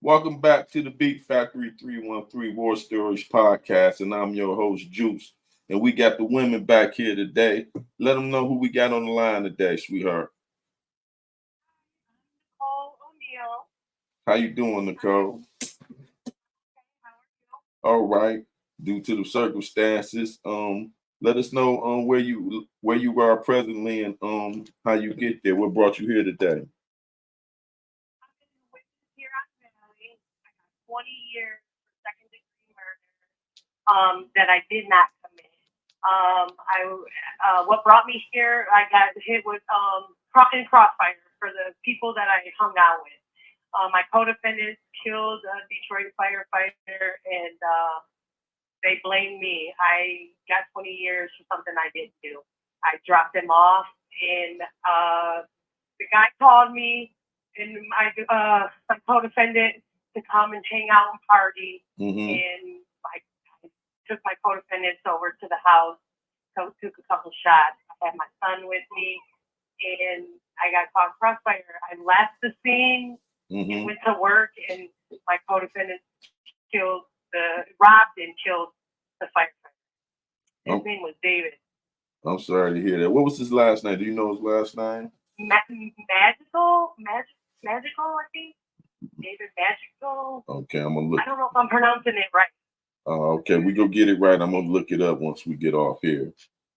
Welcome back to the Beat Factory 313 War Stories podcast, and I'm your host, Juice. And we got the women back here today. Let them know who we got on the line today, sweetheart. Nicole O'Neill. How you doing, Nicole? How are you? All right. Due to the circumstances, let us know where you are presently and how you get there. What brought you here today? I've been a witness here on Valley. I got 20 years for second degree murder that I did not commit. What brought me here, I got hit with in crossfire for the people that I hung out with. My co-defendants killed a Detroit firefighter, and they blamed me. I got 20 years for something I didn't do. I dropped them off, and the guy called me and my co-defendant to come and hang out and party. Mm-hmm. And I took my co-defendants over to the house, took a couple shots. I had my son with me, and I got caught crossfire. I left the scene and went to work, and my co-defendant robbed and killed the firefighter. His name was David. I'm sorry to hear that. What was his last name? Do you know his last name? Magical, I think. David Magical. Okay, I'm gonna look. I don't know if I'm pronouncing it right. Okay, we go get it right. I'm gonna look it up once we get off here.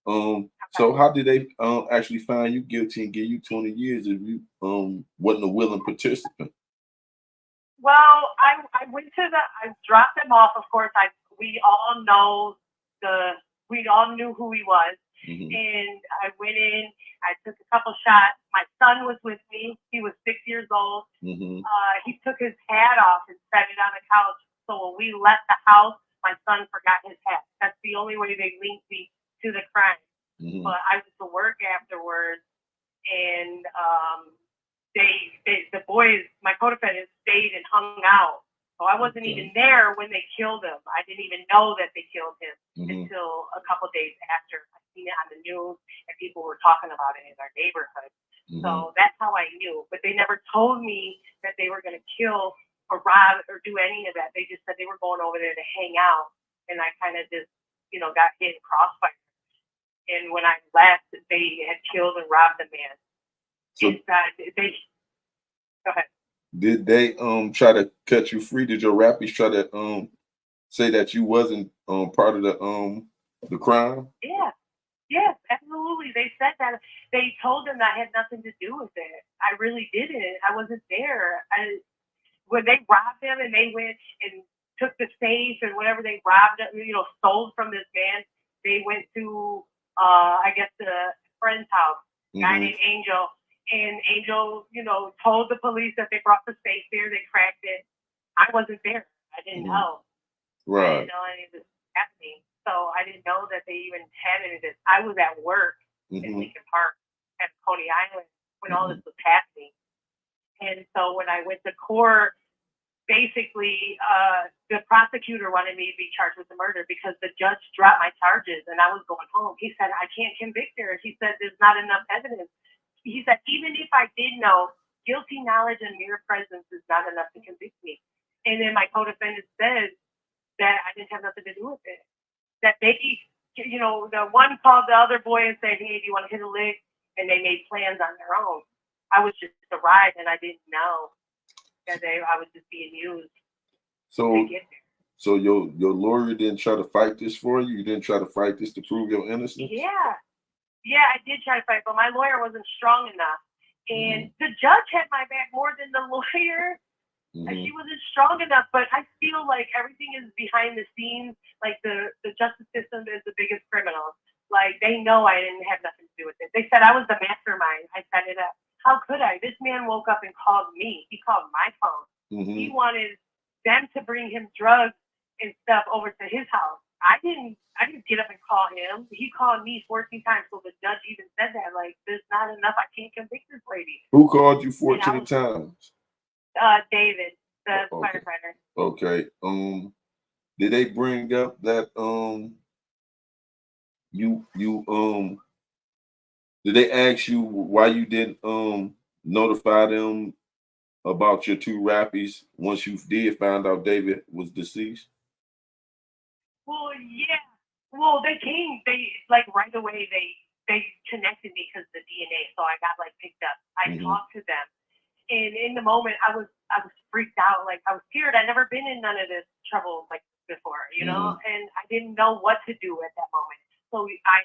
So how did they actually find you guilty and give you 20 years if you wasn't a willing participant? Well, I dropped them off. Of course, we all knew who he was. Mm-hmm. And I went in, I took a couple shots. My son was with me. He was 6 years old. Mm-hmm. He took his hat off and set it on the couch. So when we left the house, my son forgot his hat. That's the only way they linked me to the crime. Mm-hmm. But I went to work afterwards, and the boys, my co-defendants, stayed and hung out. So I wasn't even there when they killed him. I didn't even know that they killed him until a couple days after. I seen it on the news, and people were talking about it in our neighborhood. Mm-hmm. So that's how I knew. But they never told me that they were going to kill or rob or do any of that. They just said they were going over there to hang out, and I kind of just, got hit in crossfire. And when I left, they had killed and robbed the man. So go ahead. Did they try to cut you free? Did your rappies try to say that you wasn't part of the crime? Yeah. Yes, absolutely. They said that. They told them that I had nothing to do with it. I really didn't. I wasn't there. When they robbed him and they went and took the safe and whatever they robbed, stole from this man, they went to, I guess, the friend's house, a guy named Angel. And Angel, told the police that they brought the safe there. They cracked it. I wasn't there. I didn't know. Right. I didn't know any of this happening. So I didn't know that they even had any of this. I was at work in Lincoln Park at Coney Island when all this was happening. And so when I went to court, basically, the prosecutor wanted me to be charged with the murder because the judge dropped my charges and I was going home. He said, I can't convict her. He said, there's not enough evidence. He said, even if I did know, guilty knowledge and mere presence is not enough to convict me. And then my co-defendant said that I didn't have nothing to do with it. That they, the one called the other boy and said, hey, do you want to hit a lick? And they made plans on their own. I was just a ride and I didn't know that I was just being used to get there. So your lawyer didn't try to fight this for you? You didn't try to fight this to prove your innocence? Yeah, I did try to fight, but my lawyer wasn't strong enough. And the judge had my back more than the lawyer. She wasn't strong enough, but I feel like everything is behind the scenes. Like the justice system is the biggest criminal. Like they know I didn't have nothing to do with it. They said I was the mastermind. I set it up. How could I? This man woke up and called me. He called my phone. He wanted them to bring him drugs and stuff over to his house. I didn't get up and call him. He called me 14 times. So the judge even said that, like, there's not enough. I can't convict this lady. Who called you 14 times? David, the firefighter. Okay. Did they bring up that did they ask you why you didn't notify them about your two rappies once you did find out David was deceased? Well, yeah. Well, they came. They like right away. They connected me because the DNA. So I got like picked up. I talked to them, and in the moment, I was freaked out. Like I was scared. I'd never been in none of this trouble like before, you know, and I didn't know what to do at that moment. So I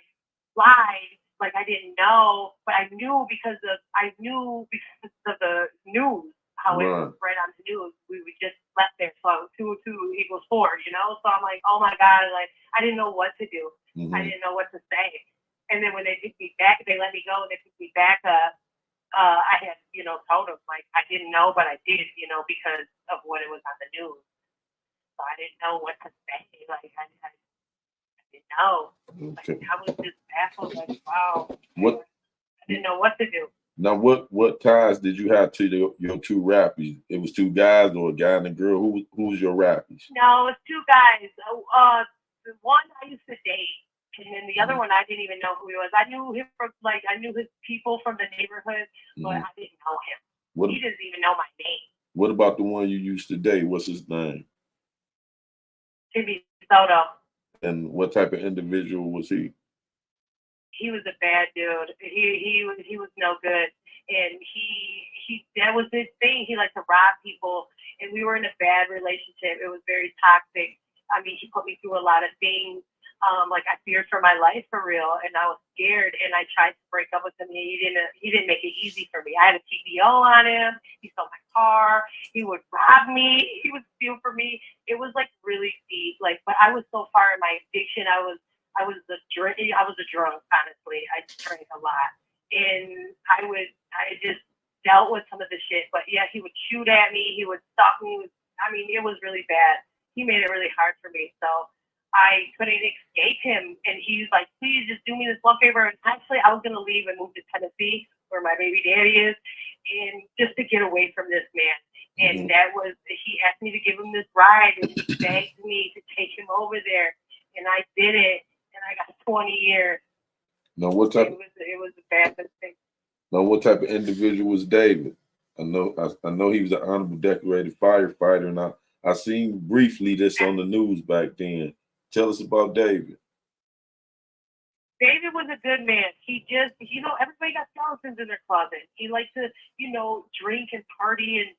lied like I didn't know, but I knew because of the news, how it was spread on the news. We just left there, so 2 + 2 = 4, you know. So I'm like, oh my god, like I didn't know what to do. I didn't know what to say. And then when they picked me back, they let me go and they picked me back up. I had, told them like I didn't know, but I did, because of what it was on the news. So I didn't know what to say. Like I didn't know. Okay. Like, I was just baffled. Like, wow. What? I didn't know what to do. Now, what ties did you have to your two rappies? It was two guys or a guy and a girl? Who's your rappies? No, it's two guys. The one I used to date, and then the other one I didn't even know who he was. I knew him from I knew his people from the neighborhood, but I didn't know him. He doesn't even know my name. What about the one you used to date? What's his name? Timmy Soto. And what type of individual was he? He was a bad dude. He was no good, and he that was his thing. He liked to rob people, and we were in a bad relationship. It was very toxic. I mean, he put me through a lot of things. Like I feared for my life for real, and I was scared. And I tried to break up with him. And he didn't make it easy for me. I had a TBO on him. He stole my car. He would rob me. He would steal from me. It was like really deep. Like, but I was so far in my addiction. I was a drunk, honestly. I drank a lot. And I just dealt with some of the shit. But yeah, he would shoot at me. He would stalk me. It was really bad. He made it really hard for me. So I couldn't escape him. And he's like, please just do me this one favor. And actually, I was going to leave and move to Tennessee, where my baby daddy is, and just to get away from this man. And he asked me to give him this ride, and he begged me to take him over there. And I did it. And I got 20 years. Now, what type? It was a bad mistake. Now, what type of individual was David? I know he was an honorable decorated firefighter, and I seen briefly this on the news back then. Tell us about David. David was a good man. He just, everybody got skeletons in their closet. He liked to, drink and party and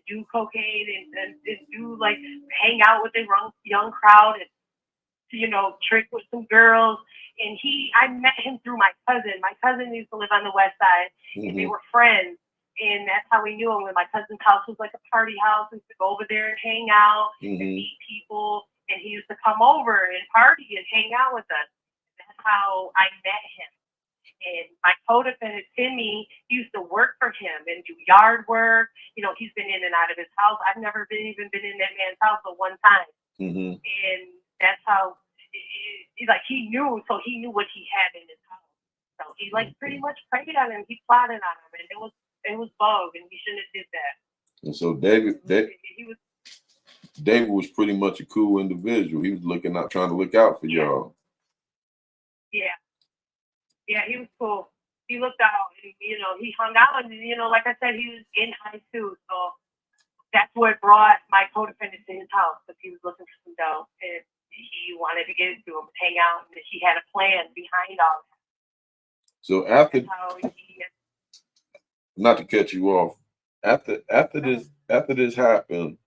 do cocaine and do like hang out with the young crowd and trick with some girls. And I met him through my cousin. My cousin used to live on the west side, and they were friends. And that's how we knew him. When my cousin's house was like a party house, we used to go over there and hang out and meet people. And he used to come over and party and hang out with us. That's how I met him. And my codependent, Timmy, used to work for him and do yard work. He's been in and out of his house. I've never even been in that man's house but one time. And that's how he knew what he had in his house. So he pretty much preyed on him. He plotted on him, and it was bug, and he shouldn't have did that. And so David was pretty much a cool individual. He was trying to look out for y'all. Yeah. Yeah, he was cool. He looked out, and he hung out, and like I said, he was getting high too. So that's what brought my codependent to his house, because he was looking for some dough, and he wanted to get into him, hang out, and he had a plan behind all that. So not to cut you off, after this happened,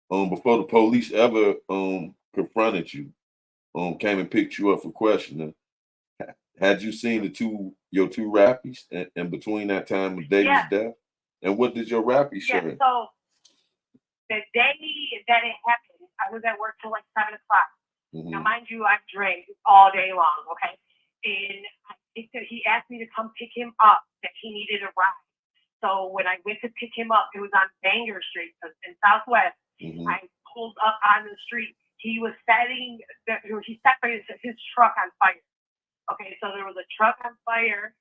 before the police ever confronted you, came and picked you up for questioning, had you seen your two rappies and between that time with David's death? And what did your rappie say? Yeah, so the day that it happened, I was at work till like 7 o'clock. Now, mind you, I drank all day long, okay? And he asked me to come pick him up, that he needed a ride. So when I went to pick him up, it was on Banger Street in Southwest. I pulled up on the street. He set his truck on fire. Okay, so there was a truck on fire,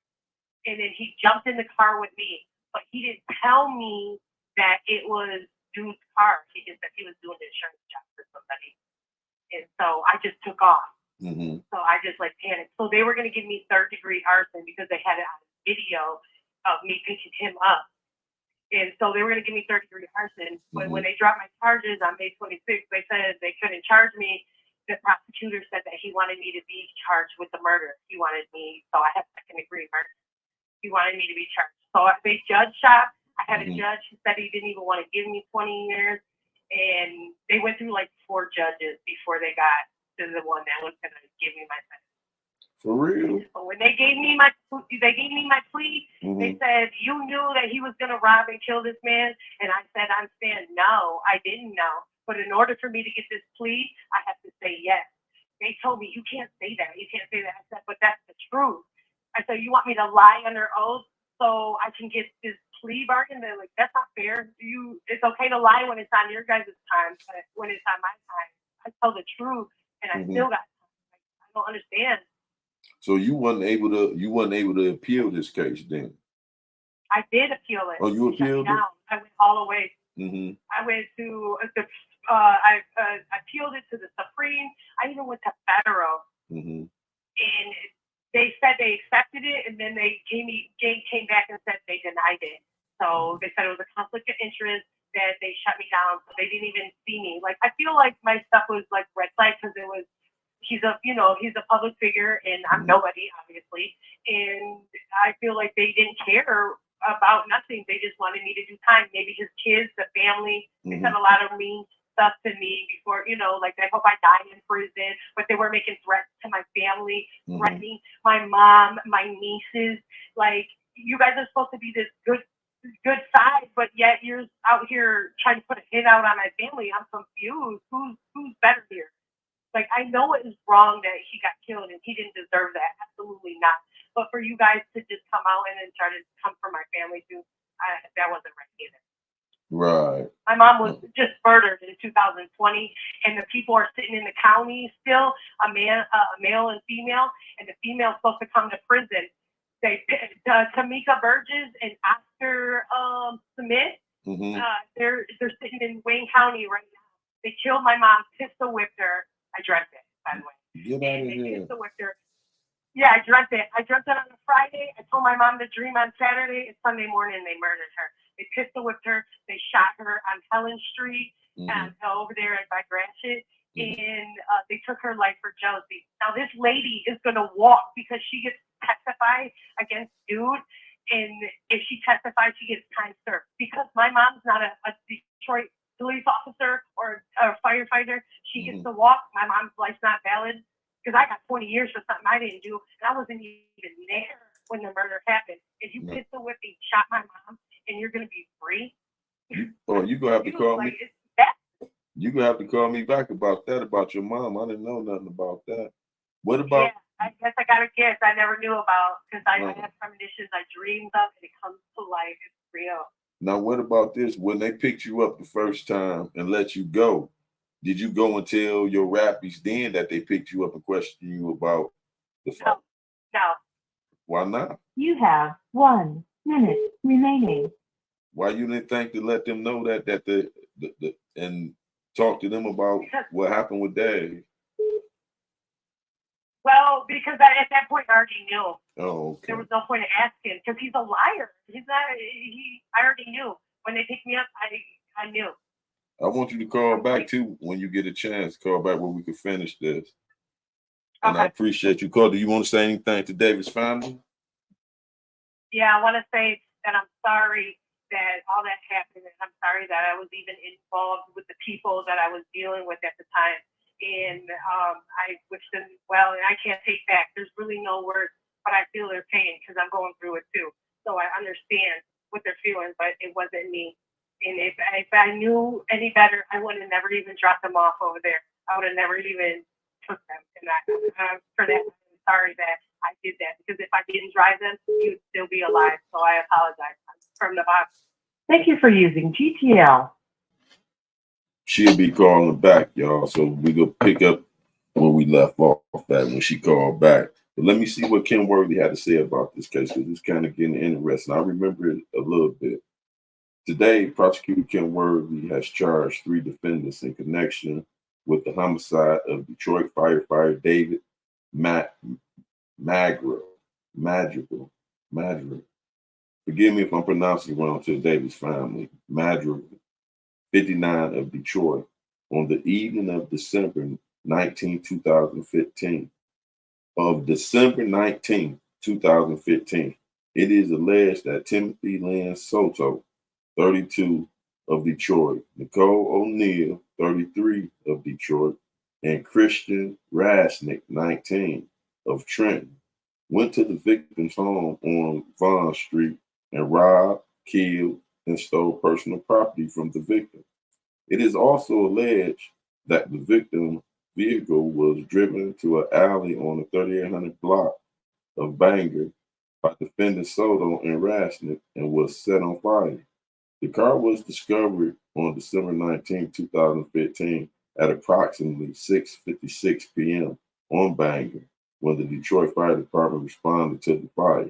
and then he jumped in the car with me. But he didn't tell me that it was dude's car. He just said he was doing an insurance job for somebody. And so I just took off. So I just panicked. So they were going to give me 3rd-degree arson because they had it on video of me picking him up. And so they were going to give me 33 arson. But when they dropped my charges on May 26th, they said they couldn't charge me. The prosecutor said that he wanted me to be charged with the murder. He wanted me, so I have second degree murder. He wanted me to be charged. So they judge shop. I had a judge who said he didn't even want to give me 20 years. And they went through like 4 judges before they got to the one that was going to give me my sentence. For real? So when they gave me my plea, they said, you knew that he was going to rob and kill this man? And I said, I'm saying, no, I didn't know. But in order for me to get this plea, I have to say yes. They told me, you can't say that. You can't say that. I said, but that's the truth. I said, you want me to lie under oath so I can get this plea bargain? They're like, that's not fair. It's okay to lie when it's on your guys' time, but when it's on my time, I tell the truth, and I still got time. I don't understand. So you wasn't able to appeal this case then? I did appeal it. Oh, you appealed it? I went all the way. I went to I appealed it to the Supreme. I even went to federal, and they said they accepted it, and then they came back and said they denied it. So they said it was a conflict of interest, that they shut me down, so they didn't even see me. Like, I feel like my stuff was like red flag because it was, he's a public figure, and I'm nobody, obviously. And I feel like they didn't care about nothing. They just wanted me to do time. Maybe his kids, the family, they said a lot of mean stuff to me before, like, I hope I die in prison. But they were making threats to my family, threatening my mom, my nieces. Like, you guys are supposed to be this good side, but yet you're out here trying to put a hit out on my family. I'm confused. Who's better here? Like, I know it is wrong that he got killed, and he didn't deserve that. Absolutely not. But for you guys to just come out and then try to come for my family too, that wasn't right either. Right. My mom was just murdered in 2020, and the people are sitting in the county still, a male and female, and the female's supposed to come to prison. Tamika Burgess and Oscar Smith, they're sitting in Wayne County right now. They killed my mom, pistol whipped her. I dreamt it, by the way. Get out of here. Pistol whipped her. Yeah, I dreamt it. I dreamt it on a Friday. I told my mom to dream on Saturday, and Sunday morning they murdered her. They pistol whipped her. They shot her on Helen Street, over there by Gratiot, and they took her life for jealousy. Now this lady is gonna walk because she gets testify against dude, and if she testifies, she gets time served. Because my mom's not a Detroit police officer or a firefighter, she gets to walk. My mom's life's not valid because I got 20 years for something I didn't do, and I wasn't even there when the murder happened. If you pistol whipped and shot my mom, and you're gonna be free. You're gonna have to call me. You're gonna have to call me back about that, about your mom. I didn't know nothing about that. What about? Yeah, I guess I got a gift I never knew about because I have premonitions I dreamed of, and it comes to life. It's real. Now, what about this? When they picked you up the first time and let you go, did you go and tell your rappies then that they picked you up and questioned you about the fight? No. Why not? You have 1 minute remaining. Why you didn't think to let them know that and talk to them about what happened with Dave? Well, because at that point I already knew. Oh, okay. There was no point in asking because he's a liar. I already knew. When they picked me up, I knew. I want you to call back too when you get a chance. Call back where we can finish this. And okay. I appreciate you, Call. Do you want to say anything to David's family? Yeah, I want to say that I'm sorry that all that happened, and I'm sorry that I was even involved with the people that I was dealing with at the time. And I wish them well, and I can't take back. There's really no words, but I feel their pain because I'm going through it too. So I understand what they're feeling, but it wasn't me. And if I knew any better, I would have never even dropped them off over there. I would have never even took them. And for that, I'm sorry that I did that, because if I didn't drive them, he would still be alive. So I apologize from the bottom. Thank you for using GTL. She'll be calling back, y'all. So we go pick up where we left off that when she called back. But let me see what Ken Worthy had to say about this case, because it's kind of getting interesting. I remember it a little bit. Today, Prosecutor Ken Worthy has charged 3 defendants in connection with the homicide of Detroit firefighter David Madrigal. forgive me if I'm pronouncing it wrong, to the Davis family, Madrigal, 59 of Detroit, on the evening of December 19, 2015. Of December 19, 2015, it is alleged that Timothy Lynn Soto, 32 of Detroit, Nicole O'Neill, 33 of Detroit, and Christian Rasnick, 19 of Trenton, went to the victim's home on Vaughn Street and robbed, killed, and stole personal property from the victim. It is also alleged that the victim's vehicle was driven to an alley on the 3800 block of Bangor by defendant Soto and Rasnick and was set on fire. The car was discovered on December 19, 2015 at approximately 6:56 p.m. on Bangor when the Detroit Fire Department responded to the fire.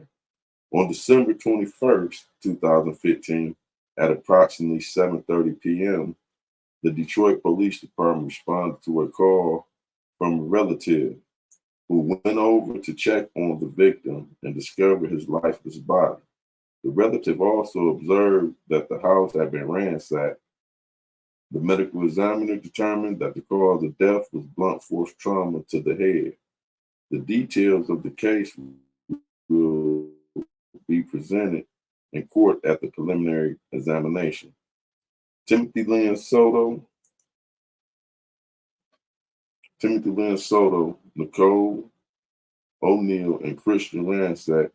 On December 21st, 2015 at approximately 7:30 p.m., the Detroit Police Department responded to a call from a relative who went over to check on the victim and discovered his lifeless body. The relative also observed that the house had been ransacked. The medical examiner determined that the cause of death was blunt force trauma to the head. The details of the case will be presented in court at the preliminary examination. Timothy Lynn Soto, Nicole O'Neill, and Christian Ransack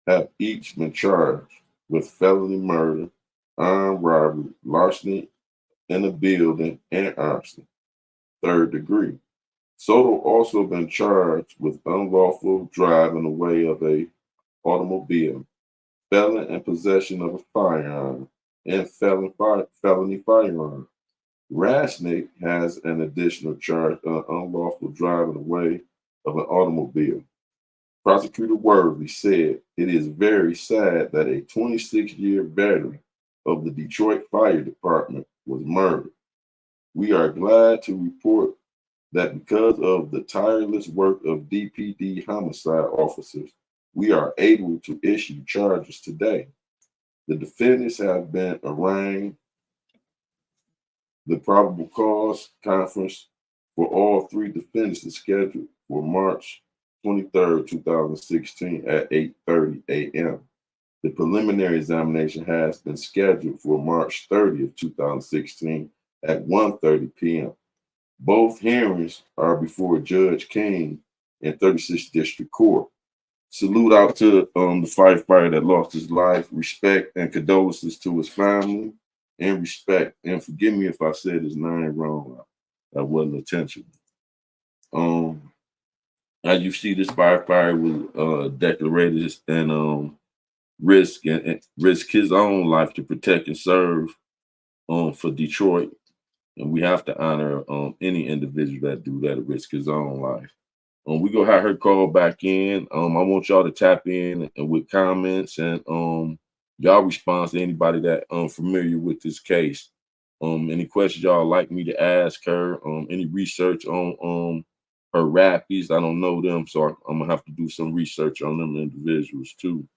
have each been charged with felony murder, armed robbery, larceny in a building, and arson, third degree. Soto also been charged with unlawful driving away of a automobile, felon in possession of a firearm, and felony firearm. Rasnick has an additional charge of unlawful driving away of an automobile. Prosecutor Worthy said, "It is very sad that a 26-year veteran of the Detroit Fire Department was murdered. We are glad to report that because of the tireless work of DPD homicide officers, we are able to issue charges today. The defendants have been arraigned. The probable cause conference for all three defendants is scheduled for March 23rd, 2016 at 8:30 a.m. The preliminary examination has been scheduled for March 30th, 2016 at 1:30 p.m. Both hearings are before Judge King in 36th District Court. Salute out to the firefighter that lost his life. Respect and condolences to his family, and respect. And forgive me if I said his name wrong. That wasn't intentional. As you see, this firefighter was declared and risk his own life to protect and serve for Detroit. And we have to honor any individual that do that to risk his own life. We gonna have her call back in. I want y'all to tap in and with comments and y'all respond to anybody that familiar with this case. Any questions y'all like me to ask her? Any research on her rappies? I don't know them, so I'm gonna have to do some research on them individuals too.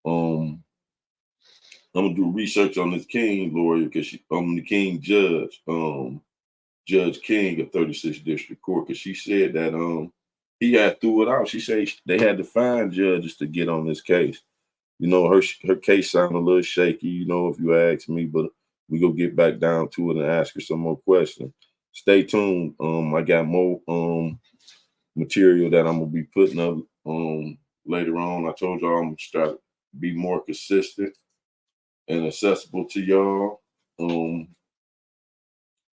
I'm gonna do research on this King lawyer because the King judge, Judge King of 36th District Court, because she said that he had threw it out. She said they had to find judges to get on this case. You know, her case sounded a little shaky, you know, if you ask me, but we go get back down to it and ask her some more questions. Stay tuned. I got more material that I'm gonna be putting up later on. I told y'all I'm gonna try to be more consistent and accessible to y'all. Hold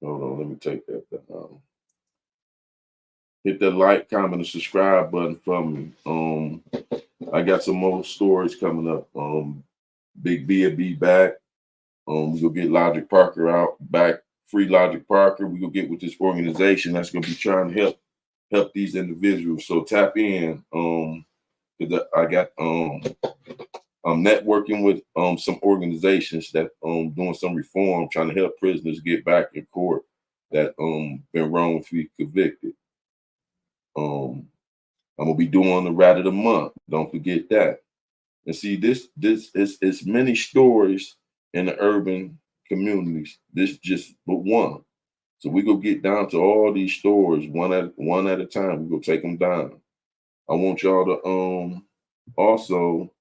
on, let me take that down. Hit that like, comment, and subscribe button for me. I got some more stories coming up. Big B will be back. We go get Logic Parker out back. Free Logic Parker. We go get with this organization that's gonna be trying to help these individuals. So tap in. I got I'm networking with some organizations that doing some reform, trying to help prisoners get back in court that been wrongfully convicted. I'm gonna be doing the Rat of the Month. Don't forget that. And see, this is it's many stories in the urban communities. This just but one. So we go get down to all these stories one at a time. We go take them down. I want y'all to also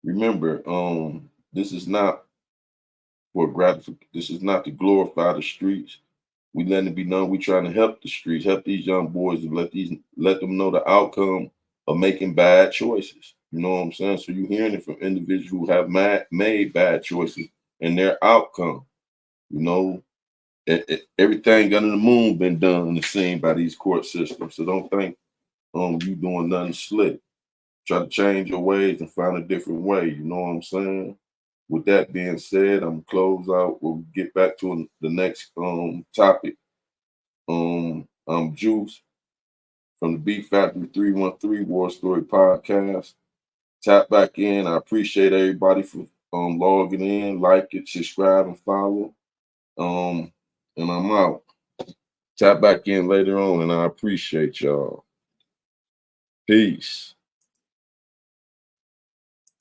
remember this is not for gratification. This is not to glorify the streets. We letting it be known we trying to help the streets, help these young boys, and let them know the outcome of making bad choices. You know what I'm saying? So you're hearing it from individuals who have made bad choices and their outcome. You know, everything under the moon been done and seen by these court systems. So don't think you doing nothing slick. Try to change your ways and find a different way. You know what I'm saying? With that being said, I'm close out. We'll get back to the next topic. I'm Juice from the Beat Factory 313 War Story Podcast. Tap back in. I appreciate everybody for logging in, like it, subscribe, and follow. And I'm out. Tap back in later on, and I appreciate y'all. Peace.